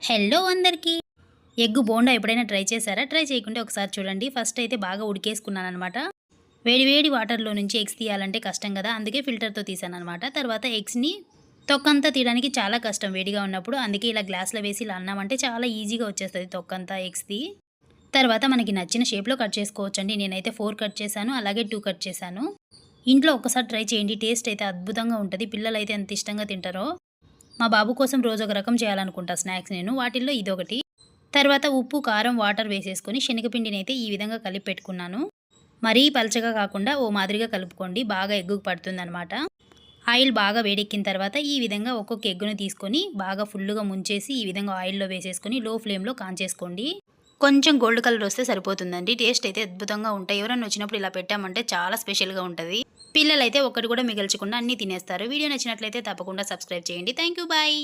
Hello అందరికీ. Egg bonda ఎప్పుడైనా try చేశారా? ట్రై చేయకుంటే ఒకసారి చూడండి. ఫస్ట్ అయితే బాగా ఉడికేసుకున్నాననమాట. వేడి వేడి వాటర్‌లో నుంచి ఎగ్స్ తీయాలంటే కష్టం కదా! అందుకే ఫిల్టర్‌తో తీసాననమాట. తర్వాత ఎగ్స్‌ని తొక్కంతా తీయడానికి చాలా కష్టం వేడిగా ఉన్నప్పుడు. అందుకే ఇలా గ్లాస్‌లో వేసి ఇలా అన్నామంటే చాలా ఈజీగా వచ్చేస్తది తొక్కంతా ఎగ్స్‌ది. తర్వాత మనకి నచ్చిన షేప్‌లో కట్ చేసుకోవచ్చండి. నేనైతే 4 కట్ చేశాను. అలాగే 2 కట్ చేశాను. ఇంట్లో ఒక్కసారి ట్రై చేయండి. టేస్ట్ అయితే అద్భుతంగా ఉంటది. పిల్లలైతే ఎంత ఇష్టంగా తింటారో. మా బాబు కోసం రోజు ఒక రకం చేయాలనుకుంటా స్నాక్స్ నేను. వాటిల్లో ఇదొకటి. తర్వాత ఉప్పు, కారం, వాటర్ వేసేసుకొని శనగపిండినైతే ఈ విధంగా కలిపి పెట్టుకున్నాను. మరీ పలచగా కాకుండా ఓ మాదిరిగా కలుపుకోండి. బాగా ఎగ్గుకు పడుతుందనమాట. ఆయిల్ బాగా వేడెక్కిన తర్వాత ఈ విధంగా ఒక్కొక్క ఎగ్గును తీసుకొని బాగా ఫుల్లుగా ముంచేసి ఈ విధంగా ఆయిల్‌లో వేసేసుకొని లో ఫ్లేమ్‌లో కాంచేసుకోండి. కొంచెం గోల్డ్ కలర్ వస్తే సరిపోతుందండి. టేస్ట్ అయితే అద్భుతంగా ఉంటాయి. ఎవరైనా వచ్చినప్పుడు ఇలా పెట్టామంటే చాలా స్పెషల్‌గా ఉంటది. పిల్లలైతే ఒక్కటి కూడా మిగల్చకుండా అన్నీ తినేస్తారు. వీడియో నచ్చినట్లయితే తప్పకుండా సబ్స్క్రైబ్ చేయండి. Thank you. బాయ్.